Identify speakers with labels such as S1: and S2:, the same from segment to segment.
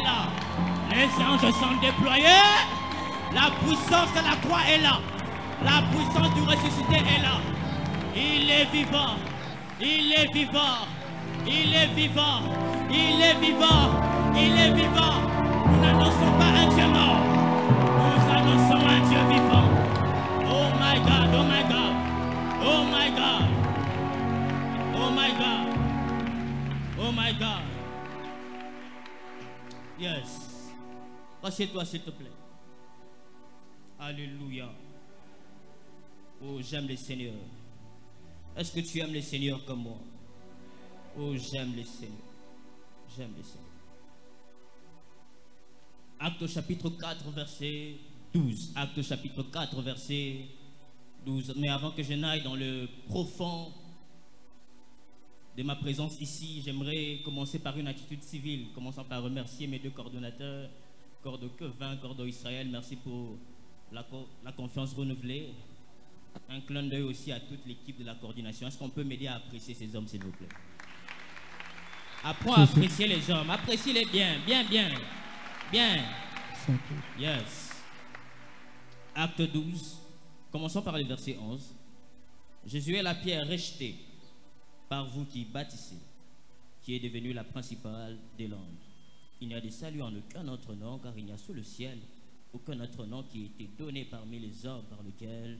S1: est là. Les anges sont déployés. La puissance de la croix est là. La puissance du ressuscité est là. Il est vivant. Il est vivant. Il est vivant. Il est vivant. Il est vivant. Nous n'annonçons pas un Dieu mort. Nous annonçons un Dieu vivant. Oh my God, oh my God. Oh my God. Oh my God. Oh my God. Yes. Assieds-toi s'il te plaît. Alléluia. Oh, j'aime le Seigneur. Est-ce que tu aimes le Seigneur comme moi? Oh, j'aime le Seigneur. J'aime le Seigneur. Acte chapitre 4, verset 12. Acte chapitre 4, verset 12. Mais avant que je n'aille dans le profond de ma présence ici, j'aimerais commencer par une attitude civile, commençant par remercier mes deux coordonnateurs, Cordo Kevin, Cordo Israël. Merci pour la confiance renouvelée. Un clin d'œil aussi à toute l'équipe de la coordination. Est-ce qu'on peut m'aider à apprécier ces hommes, s'il vous plaît? Apprends à apprécier les hommes. Apprécie-les bien, bien, bien. Bien. Yes. Acte 12. Commençons par le verset 11. Jésus est la pierre rejetée par vous qui bâtissez, qui est devenue la principale des langues. Il n'y a de salut en aucun autre nom, car il n'y a sous le ciel aucun autre nom qui ait été donné parmi les hommes par lequel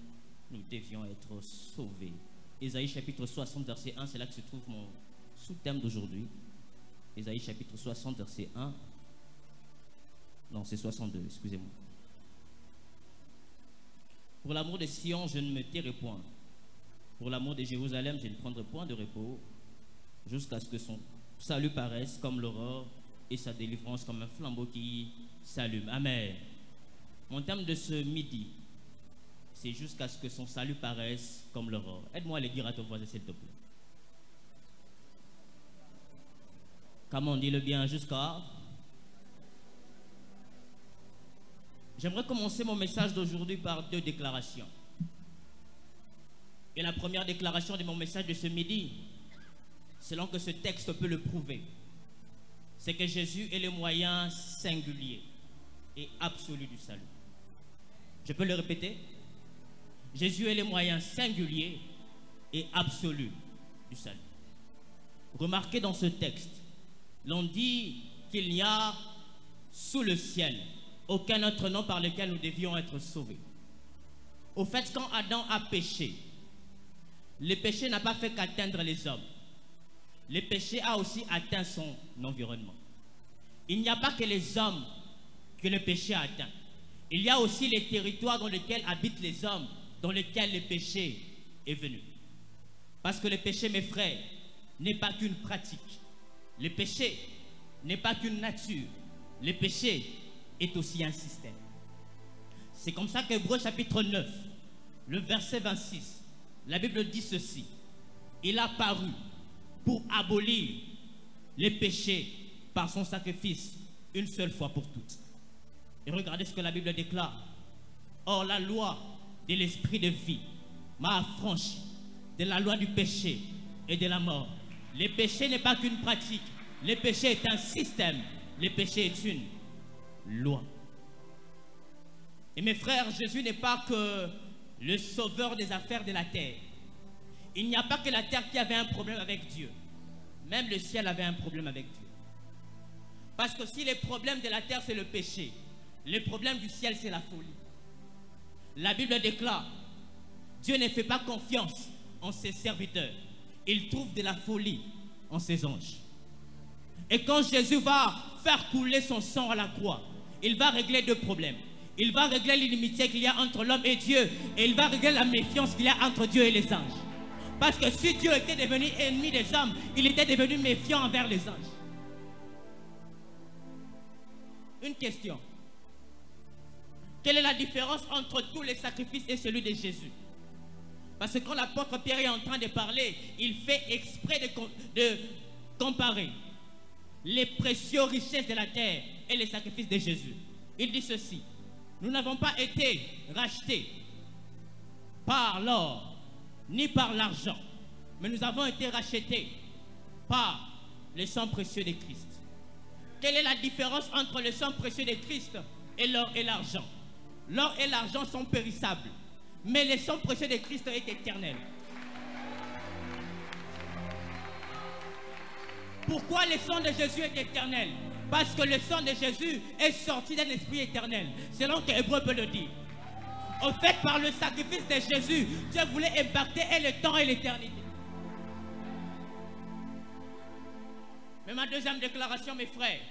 S1: nous devions être sauvés. Ésaïe chapitre 60, verset 1, c'est là que se trouve mon sous-thème d'aujourd'hui. Ésaïe chapitre 60, verset 1. Non, c'est 62, excusez-moi. Pour l'amour de Sion, je ne me tairai point. Pour l'amour de Jérusalem, je ne prendrai point de repos, jusqu'à ce que son salut paraisse comme l'aurore et sa délivrance comme un flambeau qui s'allume. Amen. Mon thème de ce midi, c'est jusqu'à ce que son salut paraisse comme l'aurore. Aide-moi à le dire à ton voisin, s'il te plaît. Comment on dit le bien jusqu'à... J'aimerais commencer mon message d'aujourd'hui par deux déclarations. Et la première déclaration de mon message de ce midi, selon que ce texte peut le prouver, c'est que Jésus est le moyen singulier et absolu du salut. Je peux le répéter? Jésus est le moyen singulier et absolu du salut. Remarquez dans ce texte, l'on dit qu'il n'y a sous le ciel aucun autre nom par lequel nous devions être sauvés. Au fait, quand Adam a péché, le péché n'a pas fait qu'atteindre les hommes. Le péché a aussi atteint son environnement. Il n'y a pas que les hommes que le péché a atteint. Il y a aussi les territoires dans lesquels habitent les hommes, dans lesquels le péché est venu. Parce que le péché, mes frères, n'est pas qu'une pratique. Le péché n'est pas qu'une nature. Le péché est aussi un système. C'est comme ça qu'Hébreux chapitre 9, le verset 26, la Bible dit ceci: il a paru pour abolir les péchés par son sacrifice une seule fois pour toutes. Et regardez ce que la Bible déclare: or la loi de l'esprit de vie m'a affranchi de la loi du péché et de la mort. Le péché n'est pas qu'une pratique, le péché est un système, le péché est une loi. Et mes frères, Jésus n'est pas que le sauveur des affaires de la terre. Il n'y a pas que la terre qui avait un problème avec Dieu. Même le ciel avait un problème avec Dieu. Parce que si le problème de la terre c'est le péché, le problème du ciel c'est la folie. La Bible déclare: Dieu ne fait pas confiance en ses serviteurs. Il trouve de la folie en ses anges. Et quand Jésus va faire couler son sang à la croix, il va régler deux problèmes. Il va régler l'inimitié qu'il y a entre l'homme et Dieu, et il va régler la méfiance qu'il y a entre Dieu et les anges. Parce que si Dieu était devenu ennemi des hommes, il était devenu méfiant envers les anges. Une question: quelle est la différence entre tous les sacrifices et celui de Jésus? Parce que quand l'apôtre Pierre est en train de parler, il fait exprès de comparer les précieuses richesses de la terre et les sacrifices de Jésus. Il dit ceci: nous n'avons pas été rachetés par l'or ni par l'argent, mais nous avons été rachetés par le sang précieux de Christ. Quelle est la différence entre le sang précieux de Christ et l'or et l'argent? L'or et l'argent sont périssables, mais le sang précieux de Christ est éternel. Pourquoi le sang de Jésus est éternel? Parce que le sang de Jésus est sorti d'un esprit éternel, selon que Hébreu peut le dire. Au fait, par le sacrifice de Jésus, Dieu voulait impacter le temps et l'éternité. Mais ma deuxième déclaration, mes frères,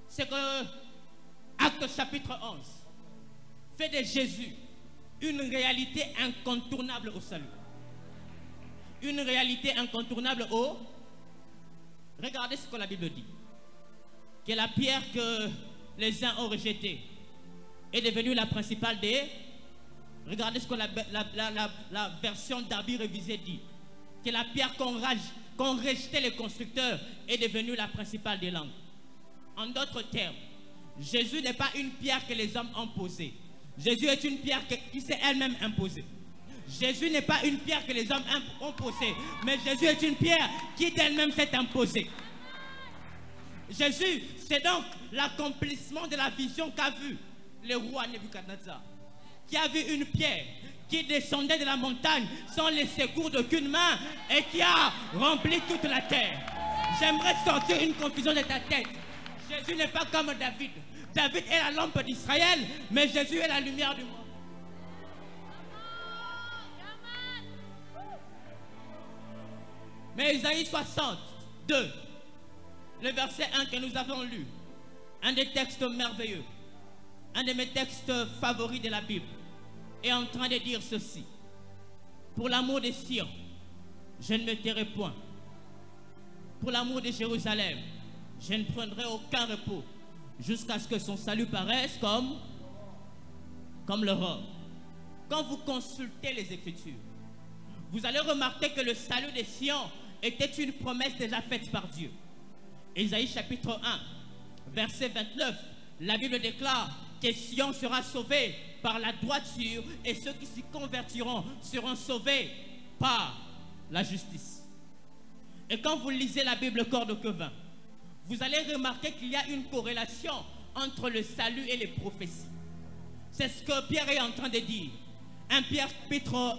S1: c'est que Actes chapitre 11 fait de Jésus une réalité incontournable au salut. Une réalité incontournable au... Regardez ce que la Bible dit. Que la pierre que les uns ont rejetée est devenue la principale des... Regardez ce que la version d'Arby révisée dit. Que la pierre qu'ont rejeté les constructeurs est devenue la principale des langues. En d'autres termes, Jésus n'est pas une pierre que les hommes ont posée. Jésus est une pierre qui s'est elle-même imposée. Jésus n'est pas une pierre que les hommes ont posée, mais Jésus est une pierre qui d'elle-même s'est imposée. Jésus, c'est donc l'accomplissement de la vision qu'a vu le roi Nebuchadnezzar, qui a vu une pierre qui descendait de la montagne sans les secours d'aucune main et qui a rempli toute la terre. J'aimerais sortir une confusion de ta tête. Jésus n'est pas comme David. David est la lampe d'Israël, mais Jésus est la lumière du monde. Mais Isaïe 62, le verset 1 que nous avons lu, un des textes merveilleux, un de mes textes favoris de la Bible, est en train de dire ceci. Pour l'amour de Sion, je ne me tairai point. Pour l'amour de Jérusalem, je ne prendrai aucun repos jusqu'à ce que son salut paraisse comme l'aurore. Quand vous consultez les Écritures, vous allez remarquer que le salut de Sion était une promesse déjà faite par Dieu. Ésaïe chapitre 1, verset 29, la Bible déclare que Sion sera sauvé par la droiture et ceux qui s'y convertiront seront sauvés par la justice. Et quand vous lisez la Bible corde que vin, vous allez remarquer qu'il y a une corrélation entre le salut et les prophéties. C'est ce que Pierre est en train de dire. 1 Pierre chapitre 1,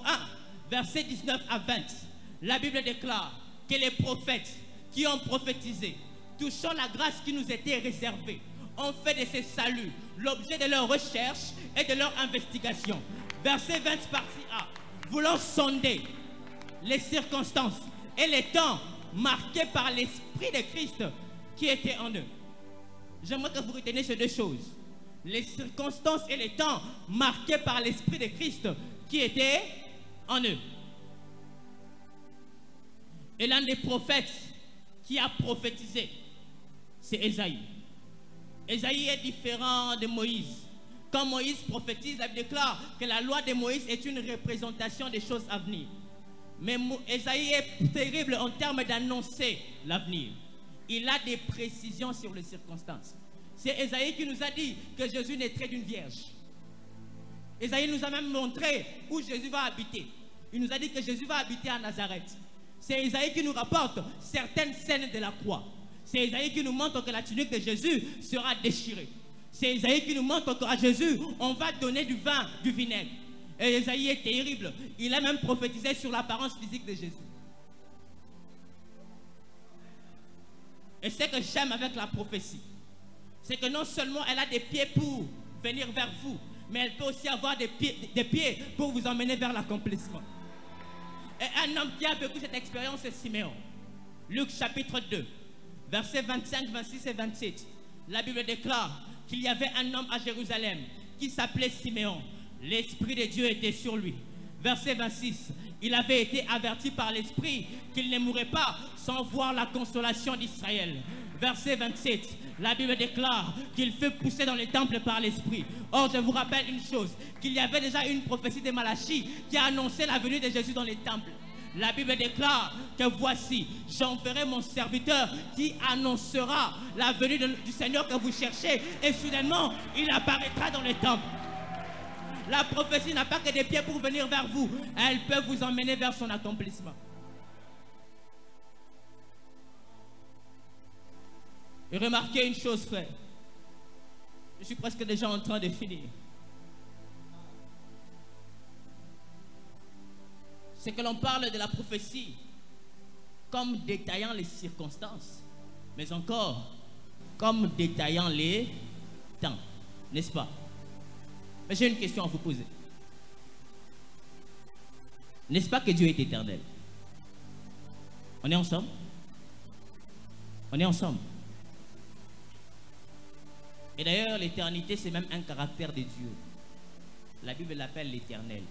S1: verset 19 à 20. La Bible déclare que les prophètes qui ont prophétisé, touchant la grâce qui nous était réservée, ont fait de ces saluts l'objet de leur recherche et de leur investigation. Verset 20 partie A. Voulant sonder les circonstances et les temps marqués par l'Esprit de Christ qui était en eux. J'aimerais que vous reteniez ces deux choses. Les circonstances et les temps marqués par l'Esprit de Christ qui était en eux. Et l'un des prophètes qui a prophétisé, c'est Ésaïe. Ésaïe est différent de Moïse. Quand Moïse prophétise, il déclare que la loi de Moïse est une représentation des choses à venir. Mais Ésaïe est terrible en termes d'annoncer l'avenir. Il a des précisions sur les circonstances. C'est Ésaïe qui nous a dit que Jésus naîtrait d'une vierge. Ésaïe nous a même montré où Jésus va habiter. Il nous a dit que Jésus va habiter à Nazareth. C'est Ésaïe qui nous rapporte certaines scènes de la croix. C'est Ésaïe qui nous montre que la tunique de Jésus sera déchirée. C'est Ésaïe qui nous montre qu'à Jésus, on va donner du vin, du vinaigre. Et Ésaïe est terrible. Il a même prophétisé sur l'apparence physique de Jésus. Et ce que j'aime avec la prophétie, c'est que non seulement elle a des pieds pour venir vers vous, mais elle peut aussi avoir des pieds pour vous emmener vers l'accomplissement. Et un homme qui a vécu cette expérience, c'est Siméon. Luc chapitre 2, versets 25, 26 et 27. La Bible déclare qu'il y avait un homme à Jérusalem qui s'appelait Siméon. L'Esprit de Dieu était sur lui. Verset 26. Il avait été averti par l'Esprit qu'il ne mourrait pas sans voir la consolation d'Israël. Verset 27. La Bible déclare qu'il fut poussé dans les temples par l'Esprit. Or, je vous rappelle une chose, qu'il y avait déjà une prophétie de Malachie qui a annoncé la venue de Jésus dans les temples. La Bible déclare que voici, j'enverrai mon serviteur qui annoncera la venue du Seigneur que vous cherchez et soudainement, il apparaîtra dans les temples. La prophétie n'a pas que des pieds pour venir vers vous, elle peut vous emmener vers son accomplissement. Et remarquez une chose, frère. Je suis presque déjà en train de finir. C'est que l'on parle de la prophétie comme détaillant les circonstances, mais encore comme détaillant les temps, n'est-ce pas? Mais j'ai une question à vous poser. N'est-ce pas que Dieu est éternel? On est ensemble? On est ensemble. Et d'ailleurs, l'éternité, c'est même un caractère de Dieu. La Bible l'appelle l'éternel.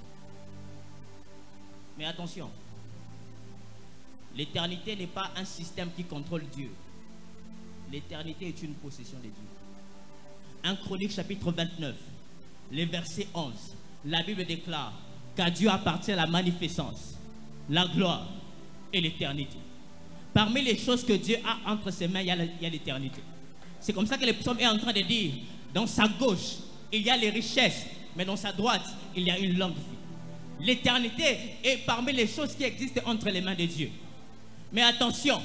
S1: Mais attention, l'éternité n'est pas un système qui contrôle Dieu. L'éternité est une possession de Dieu. 1 Chronique chapitre 29, les versets 11, la Bible déclare qu'à Dieu appartient la magnificence, la gloire et l'éternité. Parmi les choses que Dieu a entre ses mains, il y a l'éternité. C'est comme ça que le psaume est en train de dire, dans sa gauche, il y a les richesses, mais dans sa droite, il y a une longue vie. L'éternité est parmi les choses qui existent entre les mains de Dieu. Mais attention,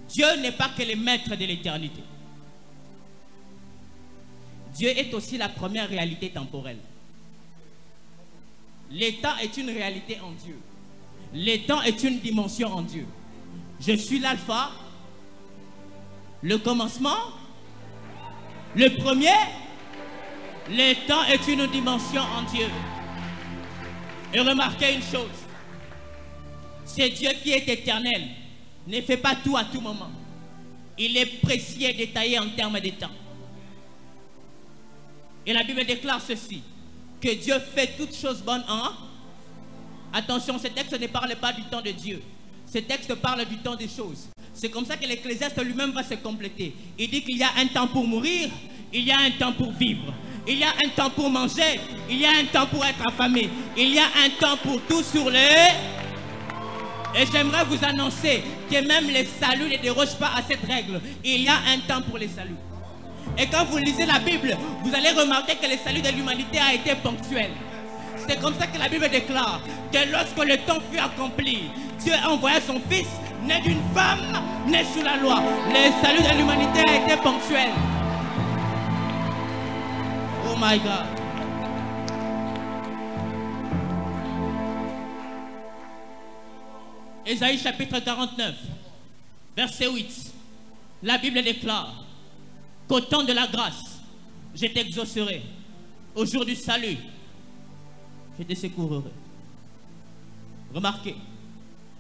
S1: Dieu n'est pas que le maître de l'éternité. Dieu est aussi la première réalité temporelle. L'état est une réalité en Dieu. Le temps est une dimension en Dieu. Je suis l'alpha, le commencement, le premier. Le temps est une dimension en Dieu. Et remarquez une chose. C'est Dieu qui est éternel. Ne fait pas tout à tout moment. Il est précis et détaillé en termes de temps. Et la Bible déclare ceci, que Dieu fait toutes choses bonnes en... Attention, ce texte ne parle pas du temps de Dieu. Ce texte parle du temps des choses. C'est comme ça que l'Ecclésiaste lui-même va se compléter. Il dit qu'il y a un temps pour mourir, il y a un temps pour vivre. Il y a un temps pour manger, il y a un temps pour être affamé. Il y a un temps pour tout sur les... Et j'aimerais vous annoncer que même les saluts ne dérogent pas à cette règle. Il y a un temps pour les saluts. Et quand vous lisez la Bible, vous allez remarquer que le salut de l'humanité a été ponctuel. C'est comme ça que la Bible déclare que lorsque le temps fut accompli, Dieu a envoyé son fils, né d'une femme, né sous la loi. Le salut de l'humanité a été ponctuel. Oh my God. Ésaïe chapitre 49, verset 8. La Bible déclare qu'au temps de la grâce, je t'exaucerai. Au jour du salut, je te secourerai. Remarquez,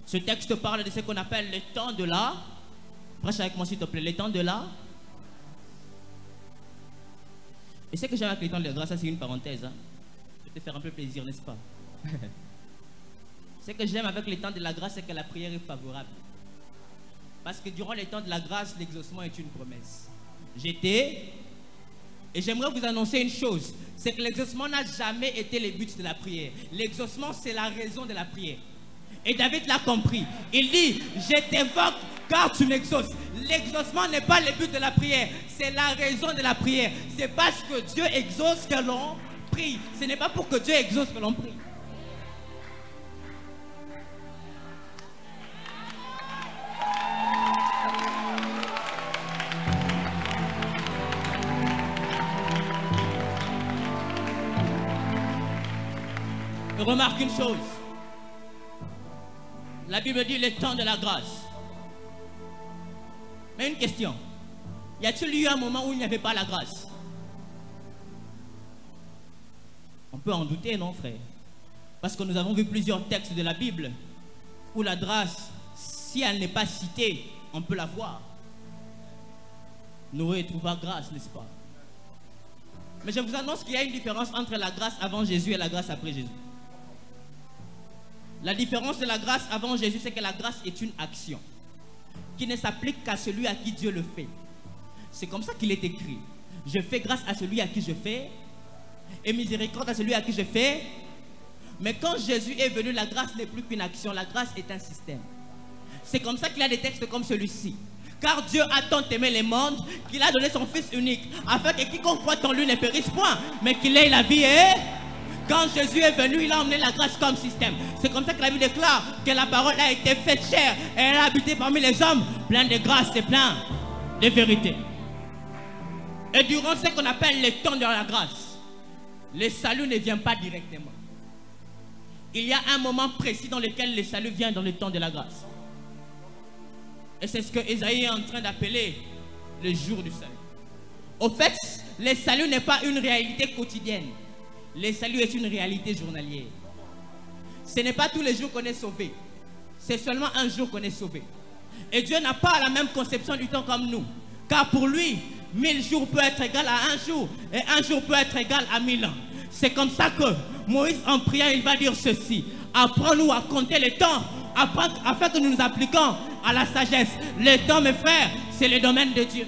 S1: ce texte parle de ce qu'on appelle le temps de la... Prêche avec moi s'il te plaît, le temps de la... Et ce que j'aime avec le temps de la grâce, ça c'est une parenthèse. Hein. Je vais te faire un peu plaisir, n'est-ce pas? Ce que j'aime avec le temps de la grâce, c'est que la prière est favorable. Parce que durant le temps de la grâce, l'exaucement est une promesse. Et j'aimerais vous annoncer une chose, c'est que l'exaucement n'a jamais été le but de la prière. L'exaucement, c'est la raison de la prière. Et David l'a compris. Il dit, je t'invoque car tu m'exauces. L'exaucement n'est pas le but de la prière, c'est la raison de la prière. C'est parce que Dieu exauce que l'on prie. Ce n'est pas pour que Dieu exauce que l'on prie. Remarque une chose. La Bible dit le temps de la grâce. Mais une question. Y a-t-il eu un moment où il n'y avait pas la grâce? On peut en douter, non, frère? Parce que nous avons vu plusieurs textes de la Bible où la grâce, si elle n'est pas citée, on peut la voir. Noé trouva grâce, n'est-ce pas? Mais je vous annonce qu'il y a une différence entre la grâce avant Jésus et la grâce après Jésus. La différence de la grâce avant Jésus, c'est que la grâce est une action qui ne s'applique qu'à celui à qui Dieu le fait. C'est comme ça qu'il est écrit. Je fais grâce à celui à qui je fais et miséricorde à celui à qui je fais. Mais quand Jésus est venu, la grâce n'est plus qu'une action. La grâce est un système. C'est comme ça qu'il y a des textes comme celui-ci. Car Dieu a tant aimé le monde qu'il a donné son Fils unique, afin que quiconque croit en lui ne périsse point, mais qu'il ait la vie et... Quand Jésus est venu, il a emmené la grâce comme système. C'est comme ça que la Bible déclare que la parole a été faite chair et elle a habité parmi les hommes, plein de grâce et plein de vérité. Et durant ce qu'on appelle le temps de la grâce, le salut ne vient pas directement. Il y a un moment précis dans lequel le salut vient dans le temps de la grâce. Et c'est ce que Isaïe est en train d'appeler le jour du salut. Au fait, le salut n'est pas une réalité quotidienne. Le salut est une réalité journalière. Ce n'est pas tous les jours qu'on est sauvé. C'est seulement un jour qu'on est sauvé. Et Dieu n'a pas la même conception du temps comme nous. Car pour lui, 1000 jours peut être égal à un jour. Et un jour peut être égal à 1000 ans. C'est comme ça que Moïse, en priant, il va dire ceci. Apprends-nous à compter le temps, afin que nous nous appliquions à la sagesse. Le temps, mes frères, c'est le domaine de Dieu.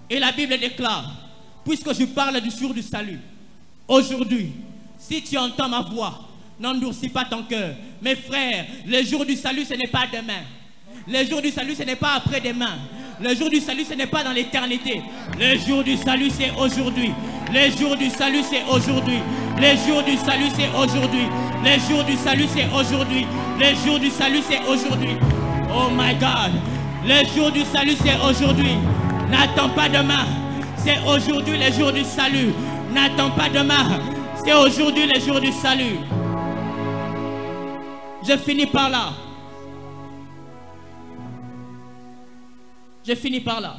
S1: Et la Bible déclare, puisque je parle du jour du salut, aujourd'hui, si tu entends ma voix, n'endurcis pas ton cœur. Mes frères, le jour du salut, ce n'est pas demain. Le jour du salut, ce n'est pas après-demain. Le jour du salut, ce n'est pas dans l'éternité. Le jour du salut, c'est aujourd'hui. Le jour du salut, c'est aujourd'hui. Le jour du salut, c'est aujourd'hui. Le jour du salut, c'est aujourd'hui. Le jour du salut, c'est aujourd'hui. Oh my God. Le jour du salut, c'est aujourd'hui. N'attends pas demain. C'est aujourd'hui le jour du salut. N'attends pas demain. C'est aujourd'hui le jour du salut. Je finis par là. Je finis par là.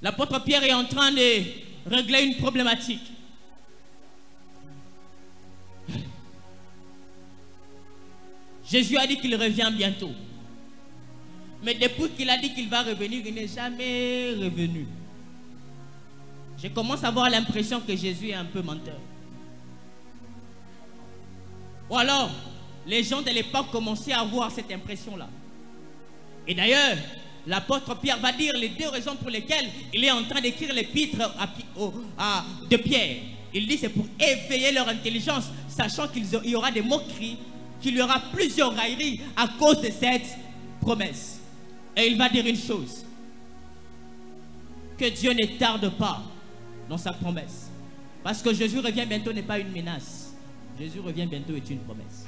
S1: L'apôtre Pierre est en train de régler une problématique. Jésus a dit qu'il revient bientôt. Mais depuis qu'il a dit qu'il va revenir, il n'est jamais revenu. Je commence à avoir l'impression que Jésus est un peu menteur. Ou alors, les gens de l'époque commençaient à avoir cette impression-là. Et d'ailleurs, l'apôtre Pierre va dire les deux raisons pour lesquelles il est en train d'écrire l'épître de Pierre. Il dit c'est pour éveiller leur intelligence, sachant qu'il y aura des moqueries, qu'il y aura plusieurs railleries à cause de cette promesse. Et il va dire une chose, que Dieu ne tarde pas dans sa promesse. Parce que Jésus revient bientôt n'est pas une menace. Jésus revient bientôt est une promesse.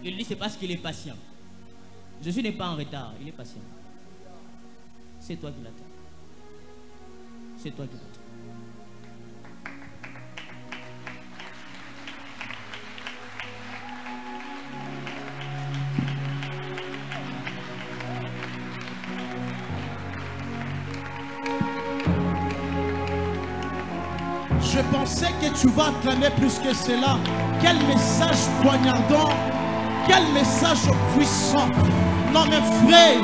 S1: Il dit c'est parce qu'il est patient. Jésus n'est pas en retard, il est patient. C'est toi qui l'attends. C'est toi qui l'attends.
S2: Je pensais que tu vas acclamer plus que cela. Quel message poignardant, quel message puissant. Non mes frères,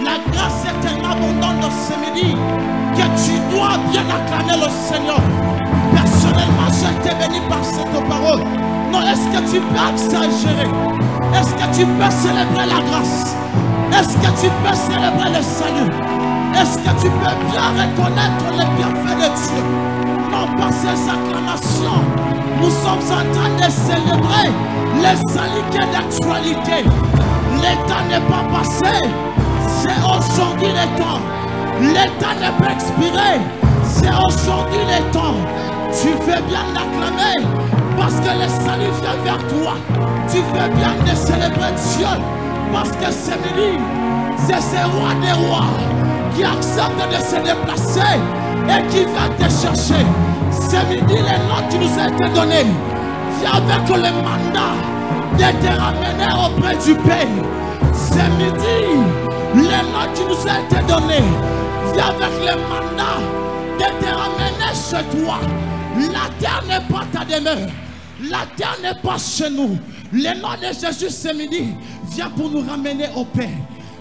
S2: la grâce est tellement abondante dans ce midi que tu dois bien acclamer le Seigneur. Personnellement, j'ai été béni par cette parole. Non, est-ce que tu peux exagérer? Est-ce que tu peux célébrer la grâce? Est-ce que tu peux célébrer le salut? Est-ce que tu peux bien reconnaître les bienfaits de Dieu? Non, par ces acclamations, nous sommes en train de célébrer les salut qui est d'actualité. Le temps n'est pas passé, c'est aujourd'hui le temps. Le temps n'est pas expiré, c'est aujourd'hui le temps. Tu fais bien d'acclamer parce que le salut vient vers toi. Tu fais bien de célébrer Dieu parce que ce midi, c'est ce roi des rois qui accepte de se déplacer et qui vient te chercher. Ce midi, les noms qui nous ont été donnés, viens avec le mandat de te ramener auprès du Père. Ce midi, les noms qui nous ont été donnés, viens avec le mandat de te ramener chez toi. La terre n'est pas ta demeure. La terre n'est pas chez nous. Le nom de Jésus ce midi vient pour nous ramener au Père.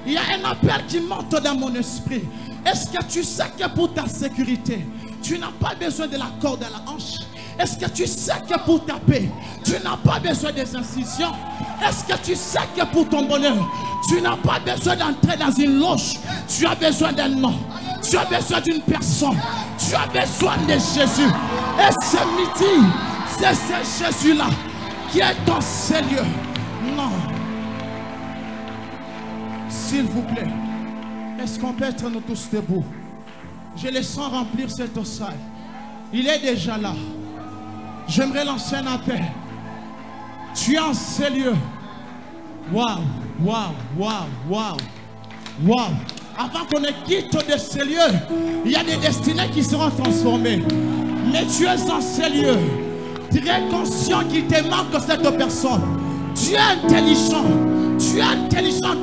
S2: Il y a un appel qui monte dans mon esprit. Est-ce que tu sais que pour ta sécurité, tu n'as pas besoin de la corde à la hanche? Est-ce que tu sais que pour ta paix, tu n'as pas besoin des incisions? Est-ce que tu sais que pour ton bonheur, tu n'as pas besoin d'entrer dans une loge? Tu as besoin d'un nom. Tu as besoin d'une personne. Tu as besoin de Jésus. Et ce midi, c'est ce Jésus-là qui est dans ces lieux. Non. S'il vous plaît, est-ce qu'on peut être nous tous debout? Je les sens remplir cette salle. Il est déjà là. J'aimerais lancer un appel. Tu es en ces lieux. Waouh, waouh, waouh, waouh, waouh. Avant qu'on ne quitte de ces lieux, il y a des destinées qui seront transformées. Mais tu es en ces lieux, très conscient qu'il te manque cette personne. Tu es intelligent,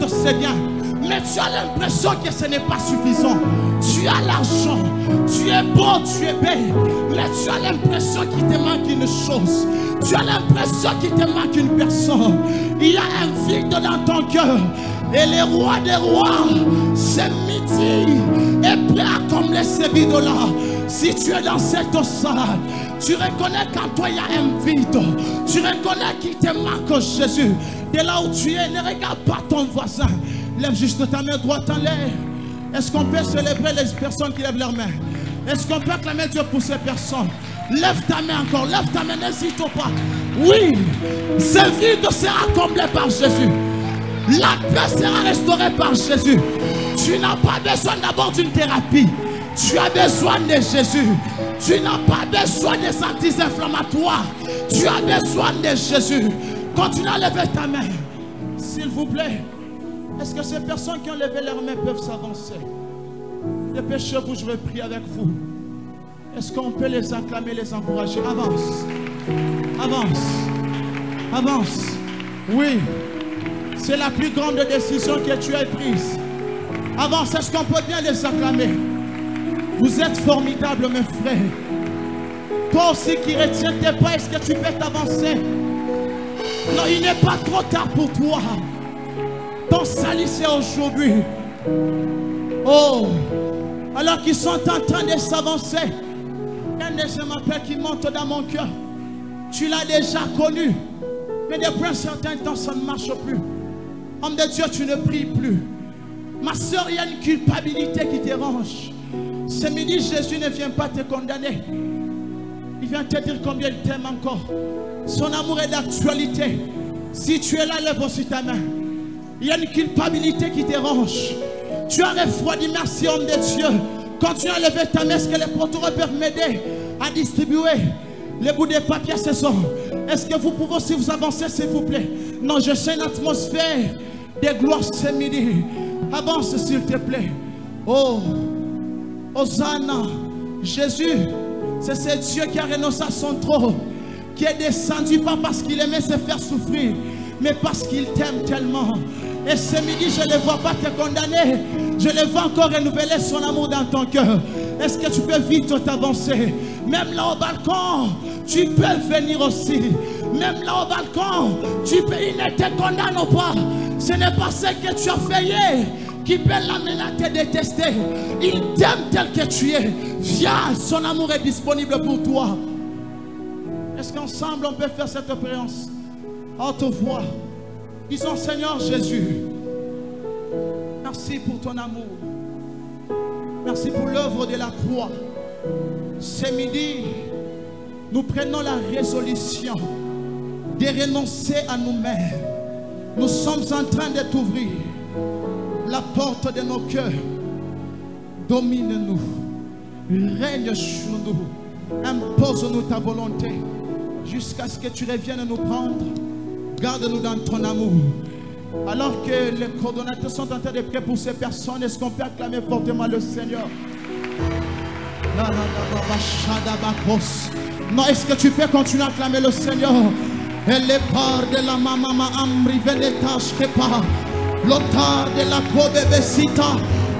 S2: c'est bien. Mais tu as l'impression que ce n'est pas suffisant. Tu as l'argent, tu es beau, tu es belle. Mais tu as l'impression qu'il te manque une chose. Tu as l'impression qu'il te manque une personne. Il y a un vide dans ton cœur. Et le roi des rois, ce midi, est prêt à combler ce vide-là. Si tu es dans cette salle, tu reconnais qu'en toi il y a un vide. Tu reconnais qu'il te manque Jésus. De là où tu es, ne regarde pas ton voisin. Lève juste ta main droite en l'air. Est-ce qu'on peut célébrer les personnes qui lèvent leurs mains? Est-ce qu'on peut acclamer Dieu pour ces personnes? Lève ta main encore, lève ta main, n'hésite pas. Oui, ce vide sera comblé par Jésus. La paix sera restaurée par Jésus. Tu n'as pas besoin d'abord d'une thérapie. Tu as besoin de Jésus. Tu n'as pas besoin des anti-inflammatoires. Tu as besoin de Jésus. Continue à lever ta main. S'il vous plaît. Est-ce que ces personnes qui ont levé leurs mains peuvent s'avancer? Dépêchez-vous, je vais prier avec vous. Est-ce qu'on peut les acclamer, les encourager? Avance. Avance. Avance. Oui. C'est la plus grande décision que tu as prise. Avance. Est-ce qu'on peut bien les acclamer? Vous êtes formidables, mes frères. Toi aussi qui retiens tes pas, est-ce que tu peux t'avancer? Non, il n'est pas trop tard pour toi. Ton salut c'est aujourd'hui. Oh, alors qu'ils sont en train de s'avancer, un deuxième appel qui monte dans mon cœur. Tu l'as déjà connu, mais depuis un certain temps ça ne marche plus. Homme de Dieu, tu ne pries plus. Ma soeur, il y a une culpabilité qui te dérange. Ce midi, Jésus ne vient pas te condamner. Il vient te dire combien il t'aime encore. Son amour est d'actualité. Si tu es là, lève aussi ta main. Il y a une culpabilité qui te dérange. Tu as refroidi, merci homme de Dieu. Continue à lever ta main. Est-ce que les porteurs peuvent m'aider à distribuer les bouts de papier ce soir? Est-ce que vous pouvez aussi vous avancer s'il vous plaît? Non, je sais une atmosphère de gloire ce midi. Avance s'il te plaît. Oh, Hosanna. Jésus, c'est ce Dieu qui a renoncé à son trône, qui est descendu pas parce qu'il aimait se faire souffrir, mais parce qu'il t'aime tellement. Et ce midi, je ne vois pas te condamner. Je le vois encore renouveler son amour dans ton cœur. Est-ce que tu peux vite t'avancer? Même là au balcon, tu peux venir aussi. Même là au balcon, tu peux, il ne te condamne pas. Ce n'est pas ce que tu as fait hier qui peut l'amener à te détester. Il t'aime tel que tu es. Viens, son amour est disponible pour toi. Est-ce qu'ensemble on peut faire cette expérience? Haute voix. Disons Seigneur Jésus, merci pour ton amour. Merci pour l'œuvre de la croix. Ce midi, nous prenons la résolution de renoncer à nous-mêmes. Nous sommes en train de t'ouvrir la porte de nos cœurs. Domine-nous, règne sur nous, impose-nous ta volonté jusqu'à ce que tu reviennes nous prendre. Garde-nous dans ton amour. Alors que les coordonnateurs sont en train de prier pour ces personnes, est-ce qu'on peut acclamer fortement le Seigneur? Non, est-ce que tu peux continuer à acclamer le Seigneur? Elle est part de la mama amri venetash kepa, l'autar de la kobebesita,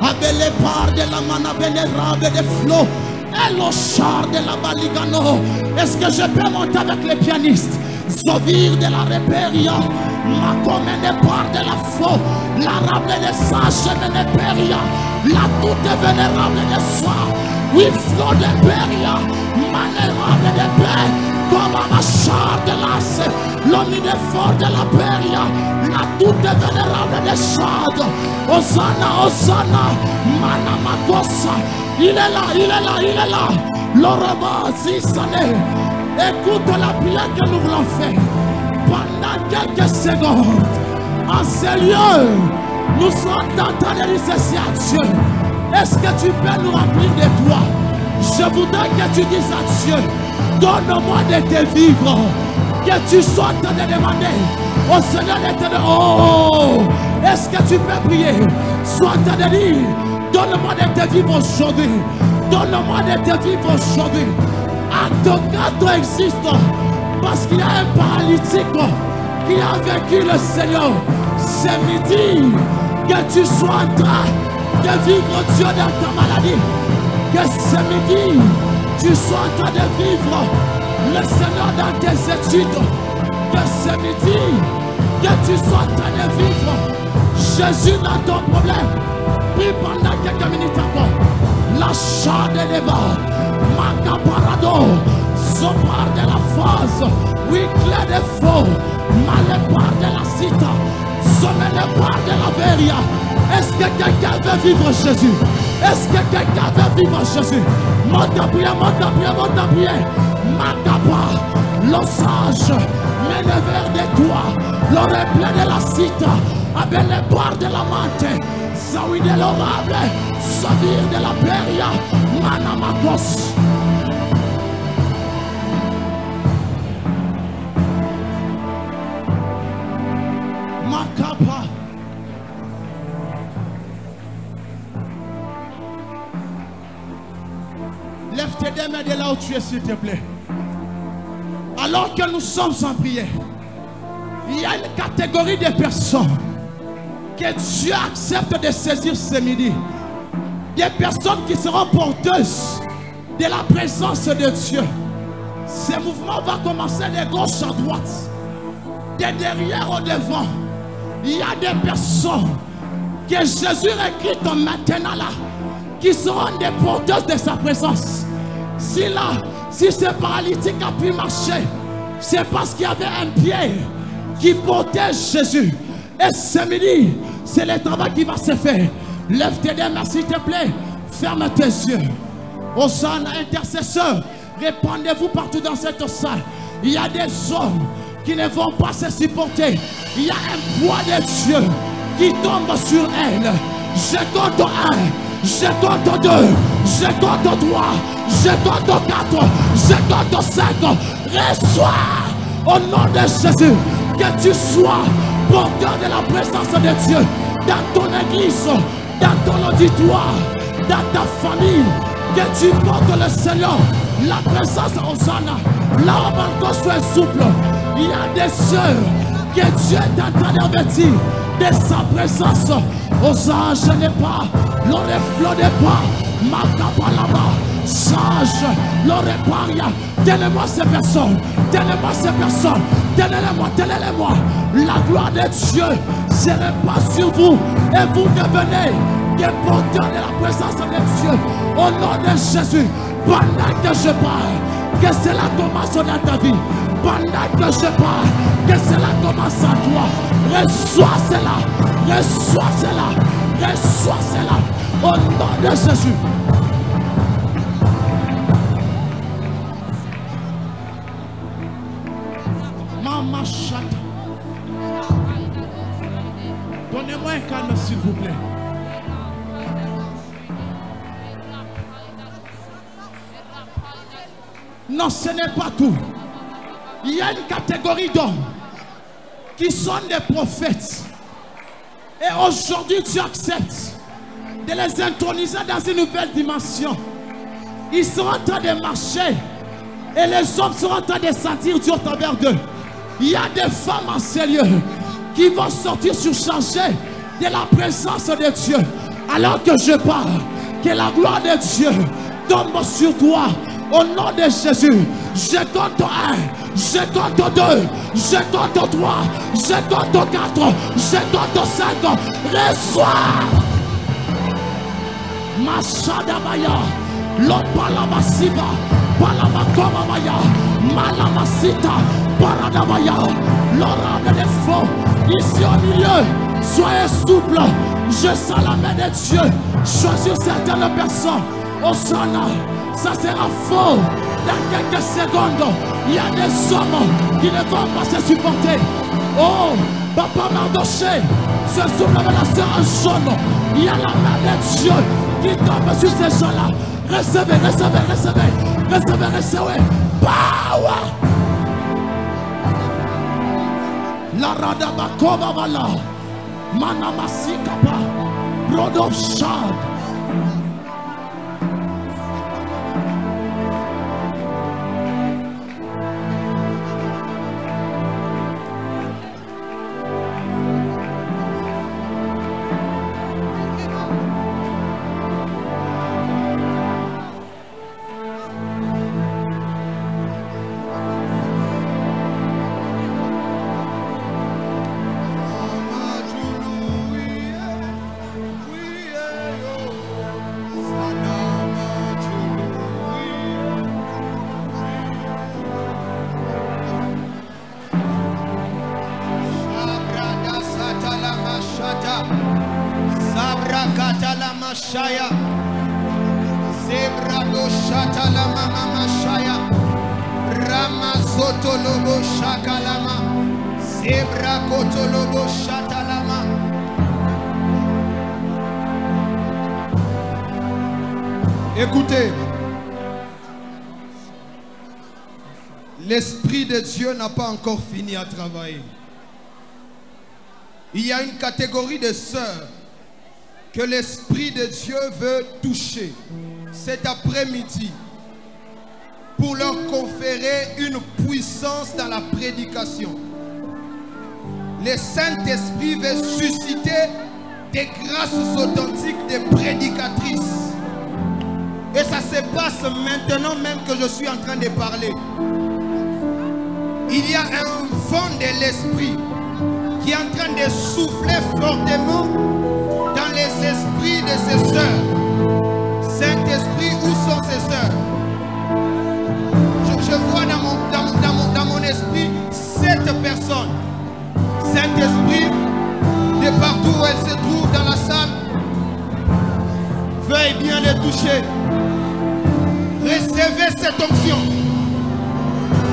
S2: avec les parts de la mana vénérable des flots, et le char de la baligano. Est-ce que je peux monter avec les pianistes? Zovir de la Reperia, ma commune part de la faux, l'arabe de sages de Peria, la toute vénérable de soir, oui, flot de Peria, manérable de paix, comme un char de l'as, l'homme de fort de la Peria, la toute vénérable de chade, Hosanna, Hosanna, Manamagosa, il est là, il est là, il est là, l'oraba zisane. Écoute la prière que nous voulons faire pendant quelques secondes. En ce lieu, nous sommes en train de dire ceci à Dieu. Est-ce que tu peux nous remplir de toi? Je voudrais que tu dises à Dieu, donne-moi de te vivre. que tu sois en train de demander au Seigneur d'éternel. Oh, est-ce que tu peux prier? Sois en train de dire, donne-moi de te vivre aujourd'hui. Donne-moi de te vivre aujourd'hui. Acte 4 existe parce qu'il y a un paralytique qui a vaincu le Seigneur. C'est midi que tu sois en train de vivre Dieu dans ta maladie. Que ce midi, tu sois en train de vivre le Seigneur dans tes études. Que ce midi, que tu sois en train de vivre Jésus dans ton problème. Prie pendant quelques minutes encore. La chade de l'Eva, Macaparado, Sopar de la phase, oui, clé de faux, Malépar de la cita, Sommelépar de la Veria. Est-ce que quelqu'un veut vivre Jésus? Est-ce que quelqu'un veut vivre Jésus? Monte à prier, monte à prier, monte à prier. Macapa, l'osage, Ménéver de toi, l'oreille pleine de la cita, avec les barres de la mante, Saoui de l'orable, Savir de la Peria, Manamakos. Macapa. Lève tes deux mains de là où tu es, s'il te plaît. Alors que nous sommes en prière, il y a une catégorie de personnes que Dieu accepte de saisir ce midi. Des personnes qui seront porteuses de la présence de Dieu. Ce mouvement va commencer de gauche à droite, de derrière au devant. Il y a des personnes que Jésus recrute maintenant là, qui seront des porteuses de sa présence. Si ce paralytique a pu marcher, c'est parce qu'il y avait un pied qui portait Jésus. Et ce midi, c'est le travail qui va se faire. Lève tes deux mains, s'il te plaît. Ferme tes yeux. Hosanna, intercesseurs, répandez-vous partout dans cette salle. Il y a des hommes qui ne vont pas se supporter. Il y a un poids de Dieu qui tombe sur elle. Je compte 1, je compte 2, je compte 3, je compte 4, je compte 5. Reçois au nom de Jésus que tu sois porteur de la présence de Dieu dans ton église, dans ton auditoire, dans ta famille, que tu portes le Seigneur, la présence Hosanna, là où balcon soit souple. Il y a des sœurs que Dieu est en train d'investir de sa présence. Hosanna, je n'ai pas, l'aurait flotté pas, ma capa là-bas, sage, l'aurait paria. Tenez-moi ces personnes, tenez-moi ces personnes, tenez-les-moi, tenez-les-moi. La gloire de Dieu se répand sur vous et vous devenez des porteurs de la présence de Dieu. Au nom de Jésus, pendant que je parle, que cela commence dans ta vie. Pendant que je parle, que cela commence à toi. Reçois cela, reçois cela, reçois cela. Au nom de Jésus. Maman chante. Donnez-moi un calme s'il vous plaît. Non, ce n'est pas tout. Il y a une catégorie d'hommes qui sont des prophètes. Et aujourd'hui, tu acceptes de les introniser dans une nouvelle dimension. Ils sont en train de marcher et les hommes seront en train de sentir Dieu au travers d'eux. Il y a des femmes en sérieux qui vont sortir surchargées de la présence de Dieu. Alors que je parle, que la gloire de Dieu tombe sur toi. Au nom de Jésus, je compte 1, je compte 2, je compte 3, je compte 4, je compte 5. Reçois. Machadabaya, Lopalabasiba, Palamakomamaya, Malamasita, Paradabaya, l'orable des faux, ici au milieu, soyez souple. Je sens la main de Dieu choisir certaines personnes. Hosanna. Ça sera faux. Dans quelques secondes, il y a des hommes qui ne vont pas se supporter. Oh, Papa Mardoché se souffle avec la sœur en jaune. Il y a la main de Dieu qui tombe sur ces gens-là. Recevez, recevez, recevez, recevez, recevez. Power. La radabakova vala. Manamasikapa. Rodolphe Chad.
S3: Shaya Zebrado Shata la Mama Shaya Rama Sotolobo Shakalama Zebra Kotolobo Shatalama. Écoutez, l'Esprit de Dieu n'a pas encore fini à travailler. Il y a une catégorie de sœurs que l'Esprit de Dieu veut toucher cet après-midi pour leur conférer une puissance dans la prédication. Le Saint-Esprit veut susciter des grâces authentiques des prédicatrices. Et ça se passe maintenant même que je suis en train de parler. Il y a un vent de l'Esprit qui est en train de souffler fortement dans les esprits de ses sœurs. Saint-Esprit, où sont ces sœurs? Je vois dans mon esprit 7 personnes. Saint-Esprit, de partout où elles se trouvent dans la salle, veuille bien les toucher. Recevez cette onction.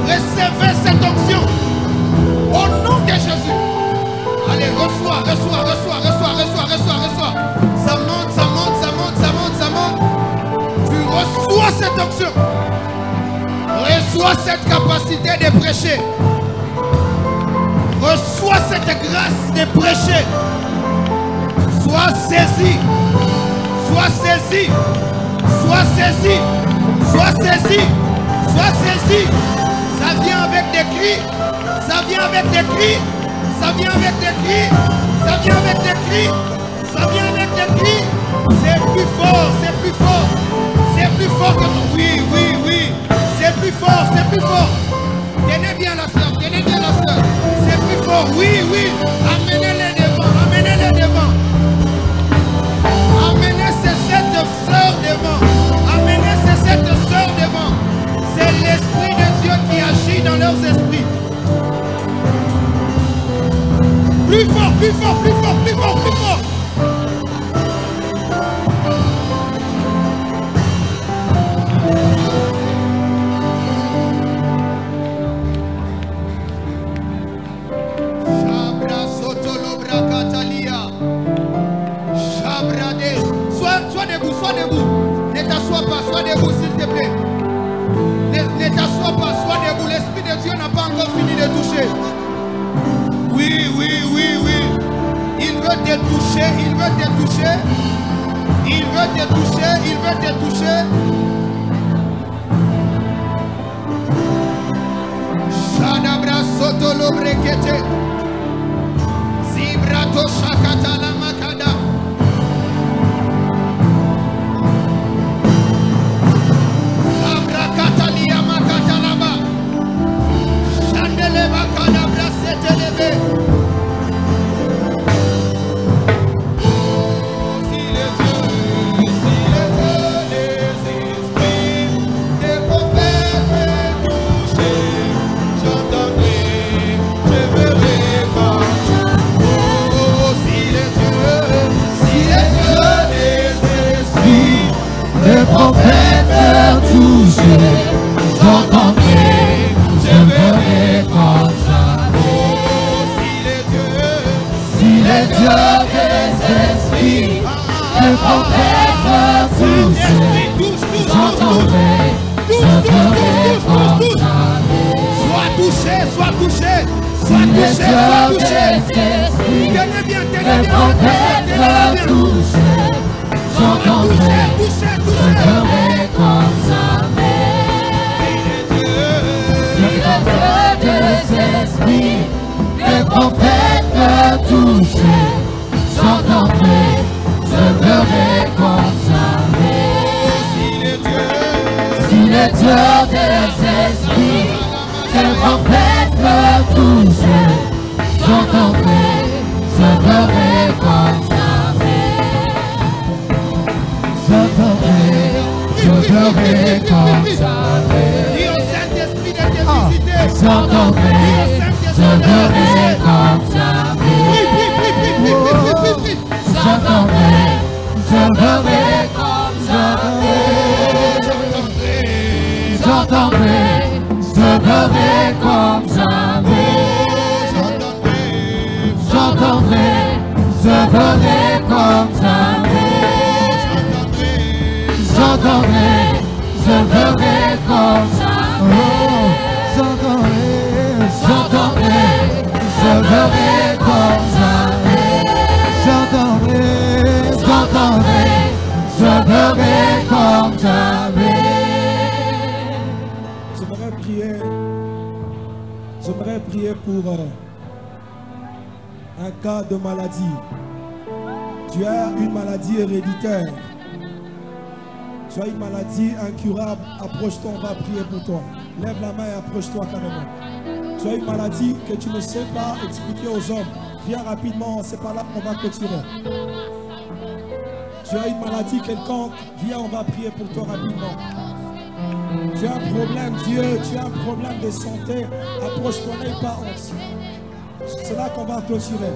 S3: Recevez cette onction. Au nom de Jésus. Allez, reçois. Ça monte. Tu reçois cette onction. Reçois cette capacité de prêcher. Reçois cette grâce de prêcher. Sois saisi. Ça vient avec des cris. C'est plus fort que tout. Oui. C'est plus fort. Tenez bien la sœur. C'est plus fort. Oui. Amenez-les devant. Amenez ces 7 sœurs devant. C'est l'Esprit de Dieu qui agit dans leurs esprits. Plus fort. Chabra Sotolobra Catalia. Chabrade. Sois debout. Ne t'assois pas, sois debout s'il te plaît. Ne t'assois pas, sois debout. L'Esprit de Dieu n'a pas encore fini de toucher. Oui. Il veut te toucher. Shadabra Sotolo Brekete. Zibrato Shakata la Makada. Abrakatalia Makatalaba. Chandeleba Kadabra Setelebe.
S4: Prophète touché, j'entendrai, je verrai comme jamais. Si les dieux des esprits, le prophète touché, j'entendrai, je verrai comme jamais.
S3: Sois touché.
S4: les cœurs des esprits me font être touchés, j'entendrai, je ferai comme jamais. Si les cœurs des esprits me font être touchés, j'entendrai, je ferai comme jamais. Si les cœurs des esprits me font être touchés, j'entendrai, je ferai comme jamais. J'entendrai, je ferai comme jamais. J'entendrai, je ferai comme jamais. J'entendrai, je ferai comme jamais. J'entendrai, je ferai comme jamais. J'entendrai, je ferai comme jamais. J'entendrai, je ferai comme jamais. J'entendrai, je ferai comme jamais. J'entendrai, je ferai comme jamais.
S2: J'aimerais prier pour un cas de maladie. Tu as une maladie héréditaire. Tu as une maladie incurable. Approche-toi, on va prier pour toi. Lève la main et approche-toi carrément. Tu as une maladie que tu ne sais pas expliquer aux hommes. Viens rapidement, c'est pas là qu'on va clôturer. Tu as une maladie quelconque. Viens, on va prier pour toi rapidement. Tu as un problème, Dieu, tu as un problème de santé. Approche-toi, n'aie pas honte. C'est là qu'on va clôturer.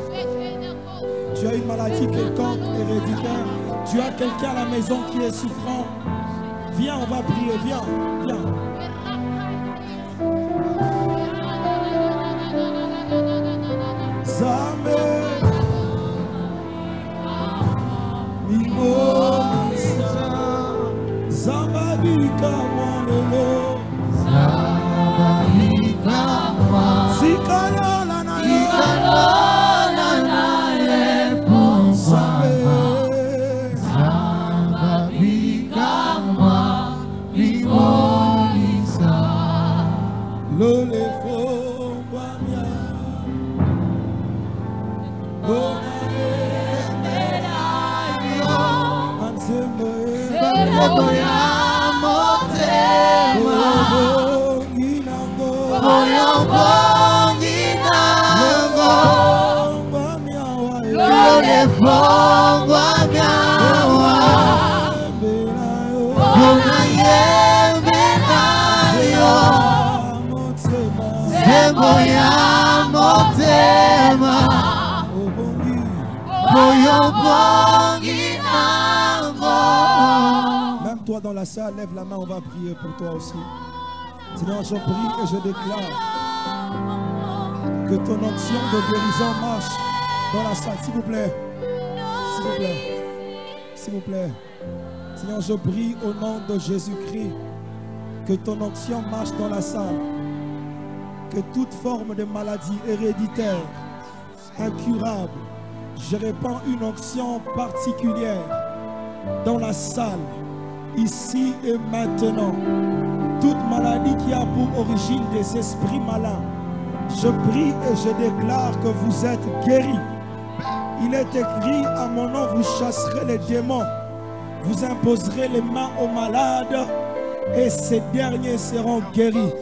S2: Tu as une maladie quelconque, héréditaire. Tu as quelqu'un à la maison qui est souffrant. Viens, on va prier, viens, viens. Zame, Mimolisa, Zambabika Mwanelo,
S4: Zambabika Mwanelo,
S2: Sikalola na
S4: ye Ponsama, Zambabika Mwanelo,
S2: Lole Fombamia, Même toi dans la salle, lève la main, on va prier pour toi aussi. Seigneur, je prie et je déclare que ton onction de guérison marche dans la salle. S'il vous plaît. S'il vous plaît. S'il vous plaît. Seigneur, je prie au nom de Jésus-Christ que ton onction marche dans la salle. Que toute forme de maladie héréditaire, incurable, je répands une onction particulière dans la salle, ici et maintenant. Toute maladie qui a pour origine des esprits malins, je prie et je déclare que vous êtes guéris. Il est écrit, à mon nom vous chasserez les démons, vous imposerez les mains aux malades et ces derniers seront guéris.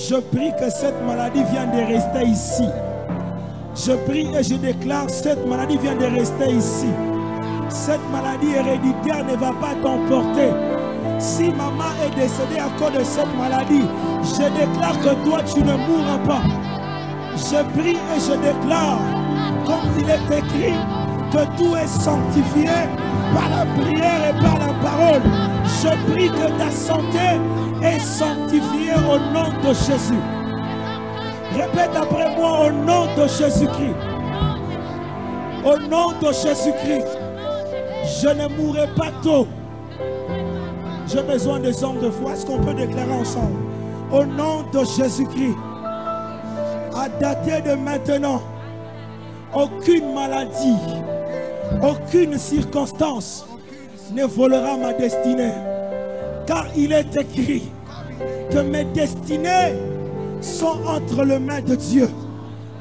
S2: Je prie que cette maladie vienne de rester ici. Je prie et je déclare, cette maladie vient de rester ici. Cette maladie héréditaire ne va pas t'emporter. Si maman est décédée à cause de cette maladie, je déclare que toi tu ne mourras pas. Je prie et je déclare, comme il est écrit, que tout est sanctifié par la prière et par la parole. Je prie que ta santé est sanctifiée au nom de Jésus. Répète après moi, au nom de Jésus-Christ. Au nom de Jésus-Christ, je ne mourrai pas tôt. J'ai besoin des hommes de foi. Est-ce qu'on peut déclarer ensemble? Au nom de Jésus-Christ, À dater de maintenant, aucune maladie, aucune circonstance ne volera ma destinée. Car il est écrit que mes destinées sont entre les mains de Dieu.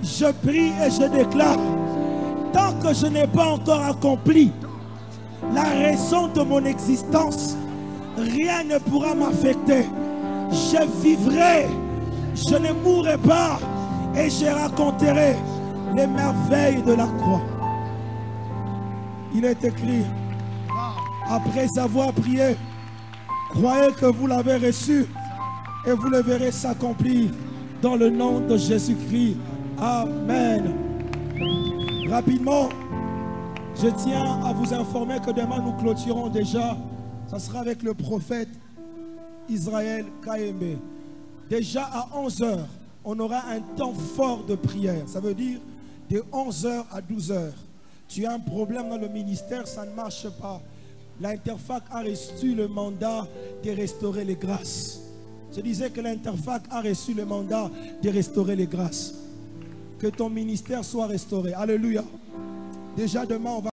S2: Je prie et je déclare, tant que je n'ai pas encore accompli la raison de mon existence, rien ne pourra m'affecter. Je vivrai, je ne mourrai pas et je raconterai les merveilles de la croix. Il est écrit, après avoir prié, croyez que vous l'avez reçu et vous le verrez s'accomplir dans le nom de Jésus-Christ. Amen. Rapidement, je tiens à vous informer que demain nous clôturons déjà. Ça sera avec le prophète Israël Kayembe. Déjà à 11h, on aura un temps fort de prière. Ça veut dire de 11h à 12h. Tu as un problème dans le ministère, ça ne marche pas. L'Interfac a reçu le mandat de restaurer les grâces. Je disais que l'Interfac a reçu le mandat de restaurer les grâces. Que ton ministère soit restauré. Alléluia. Déjà demain, on va...